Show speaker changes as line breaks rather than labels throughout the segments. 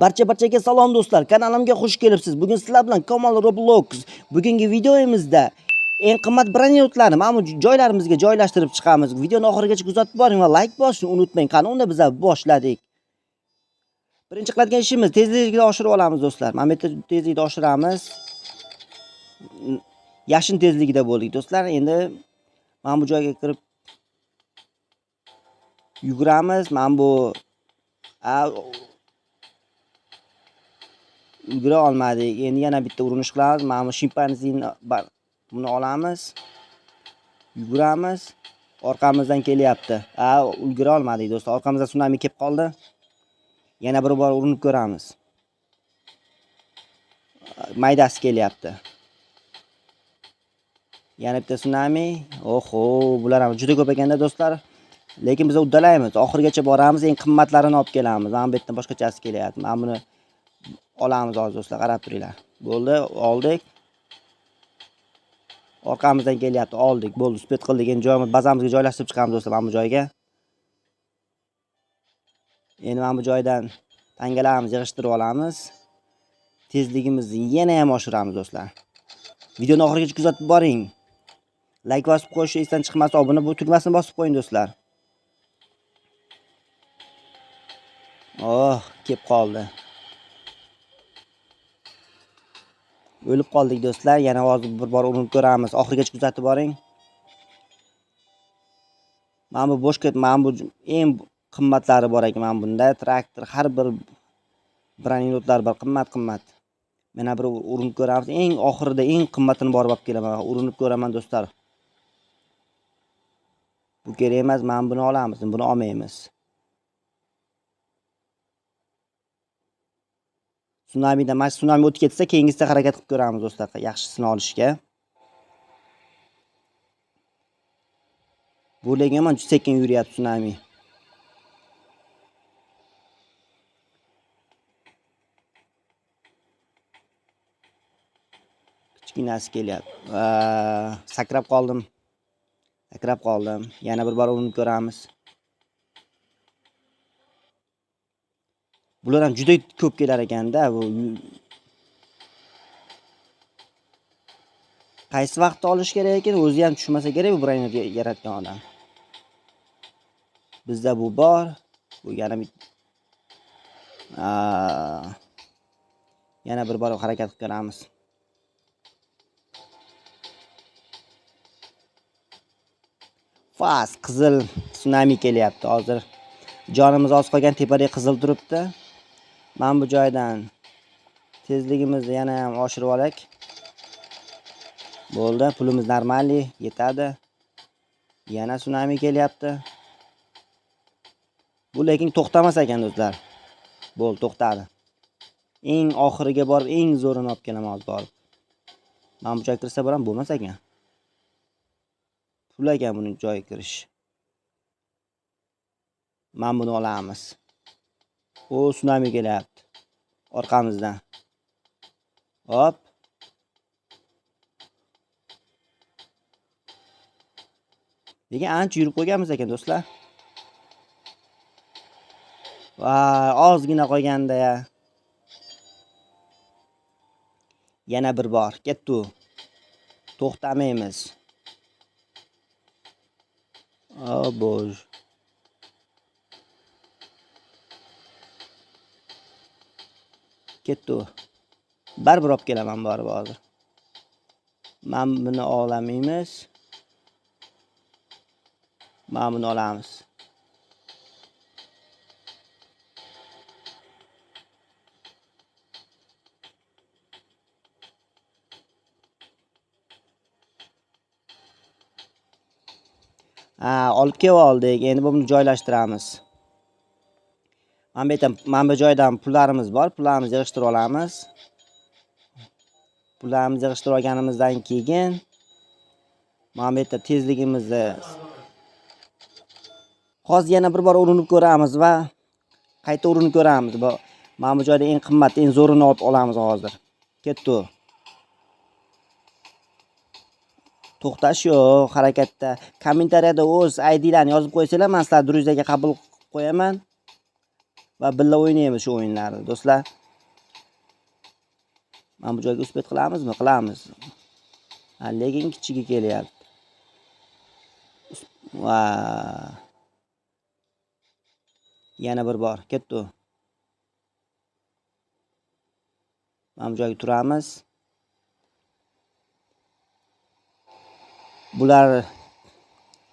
Barchaga salom do'stlar. Kanalimga xush kelibsiz. Bugun sizlar bilan Kamol Roblox. Bugungi videomizda eng qimmat branyotlarni mana bu joylarimizga joylashtirib chiqamiz. Videoni oxirigacha kuzatib boring va like bosishni unutmang. Qani unda biz boshladik. Birinchi qiladigan ishimiz tezlikni oshirib olamiz do'stlar. Mana bu yerda tezlikni oshiramiz. Yashin tezligida bo'ldik do'stlar. Endi mana bu joyga kirib yuguramiz. Mana bu ulgura olmadik. Endi yana bitta urinish qilamiz. Mana bu shimpanzini buni olamiz. Yuguramiz. Orqamizdan kelyapti. Ulgura olmadik do'stlar. Orqamizdan tsunami kelib qoldi. Yana bir bor urinib ko'ramiz. Maydasi kelyapti. Yana bitta tsunami. Oho, bular ham juda ko'p ekanda do'stlar. Lekin biz uddalaymiz. Oxirigacha boramiz, eng qimmatlarini olib kelamiz. Mana bu yerdan boshqachasi kelyapti. Mana buni olamiz hozir do'stlar, qarab turinglar. Bo'ldi, oldik. Orqamizdan kelyapti, oldik. Bo'ldi, spet qildik. Endi joyimiz, bazamizga joylashtirib chiqamiz do'stlar mana bu joyga. Endi mana bu joydan tangalarimizni yig'ishtirib olamiz. Tezligimizni yana ham oshiramiz do'stlar. Videoni oxirigacha kuzatib boring. Like bosib qo'yish esdan chiqmasa, obuna bu tugmasini bosib qo'ying do'stlar. Kelib qoldi. O'lib qoldik do'stlar. Yana hozir bir bor urinib ko'ramiz. Oxirigacha kuzatib boring. Mana bu boshqa, mana bu eng qimmatlari bor ekan. Mana bunda traktor, har bir branyotlar bor, qimmat. Mana bir urinib ko'ramiz. Eng oxirida eng qimmatini borib olib kelaman. Urinib ko'raman do'stlar. Bu kerak emas, mana buni olamiz, buni olmaymiz. Tsunamidan mana tsunami o'tib ketsa, keyingisida harakat qilib ko'ramiz do'stlar, yaxshisini olishga. Bu lekin ham sekin yuryapti tsunami. Kichkinasi kelyapti. Sakrab qoldim. Yana bir bor urinib ko'ramiz. Bular ham juda ko'p kelar ekanda. Bu qaysi vaqtda olish kerak ekan, o'zi ham tushmasa kerak bu branyot yaratgan odam. Bizda bu bor. Bu yana bir bor harakat qilib ko'ramiz. Fas qizil tsunami kelyapti hozir. Jonimiz oz qolgan, tepada qizil turibdi. Mana bu joydan tezligimizni yana ham oshirib olaylik. Bo'ldi, pulimiz normali yetadi. Yana tsunami kelyapti. Bu lekin to'xtamas ekan do'stlar. Bo'ldi, to'xtadi. Eng oxiriga borib, eng zo'rini olib kelaman hozir borib. Mana bu joyga kirsa ham bo'lmas ekan. Pul ekan buni joyga kirish. Mana buni olamiz. Tsunami kelyapti orqamizdan. Hop. Lekin ancha yurib qo'yganmiz ekan do'stlar. Ozgina qolganda ya. Yana bir bor ketdi. To'xtamaymiz. Bo'j. Ketdi. Baribir olib kelaman borib hozir. Men buni olamaymiz. Mana buni olamiz. Olib kelib oldik. Endi buni joylashtiramiz. Mana bu joydan pullarimiz bor. Pullarimizni yig'ishtirib olamiz. Pullarimizni yig'ishtirib olganimizdan keyin mana bu yerda tezligimizni hozir yana bir bor urinib ko'ramiz va qayta urinib ko'ramiz. Mana bu joyda eng qimmat, eng zo'rini olib olamiz hozir. Ketdi. To'xtash yo'q harakatda. Kommentariyada o'z ID'larni yozib qo'ysanglar, men sizlarni druzyaga qabul qo'yaman. va birga o'ynaymiz shu o'yinlarni do'stlar. Mana bu joyga uspet qilamizmi? Qilamiz. Lekin kichigi kelyapti. Va yana bir bor ketdi. Mana bu joyga turamiz. Bular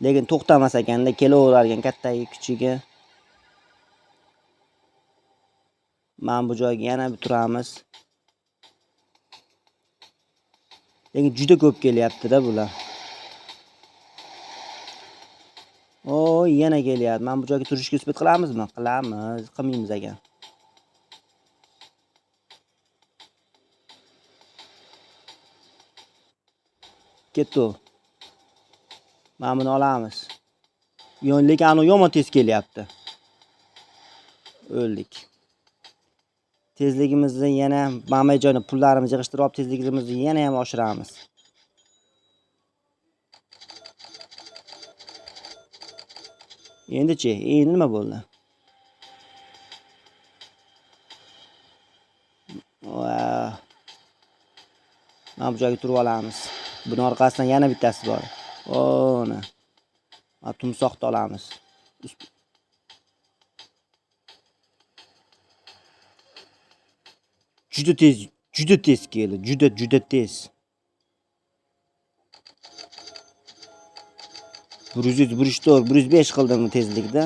lekin to'xtamas ekanda, kelaverar ekan kattagi kichigi. Mana bu joyga yana bir turamiz. Lekin juda ko'p kelyapti-da bular. Yana kelyapti. Mana bu joyga turishga uspet qilamizmi? Qilamiz, qilmaymiz ekan. Ketdi. Mana buni olamiz. Lekin anu yomon tez kelyapti. O'ldik. Tezligimizni yana mana bu joyni pullarimizni yig'ishtirib olib, tezligimizni yana ham oshiramiz. Endi-chi, nima bo'ldi? Mana bu joyga turib olamiz. Buning orqasidan yana bittasi bor. Mana tumsoqni olamiz. Juda tez keldi. Juda tez. 104, 105 qildim tezlikda.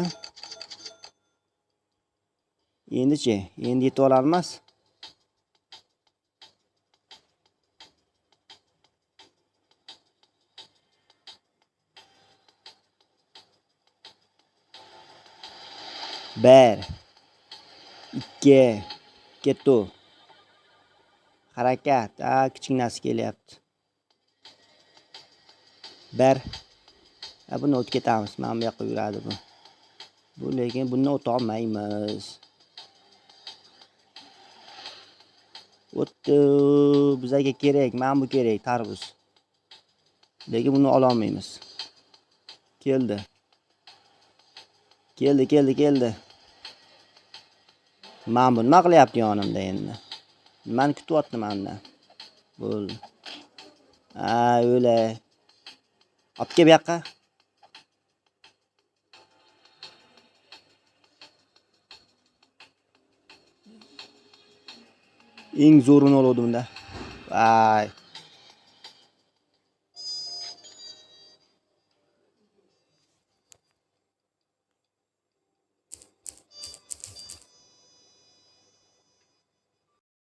Endi-chi, endi yetib olarmiz. Bir, 2, ketdi. Harakat. Kichkinasi kelyapti. 1. Buni o'tib ketamiz. Mana bu yoqqa yuradi bu. Lekin buni o'ta olmaymiz. O'tdi. Bizga kerak, mana bu kerak, tarvuz. Lekin buni ola olmaymiz. Keldi. Mana bu nima qilyapti yonimda endi? Nimani kutyapti mendan? Bo'ldi. O'lay. Olib kel bu yoqqa. Eng zo'rini oldim-da. Vay.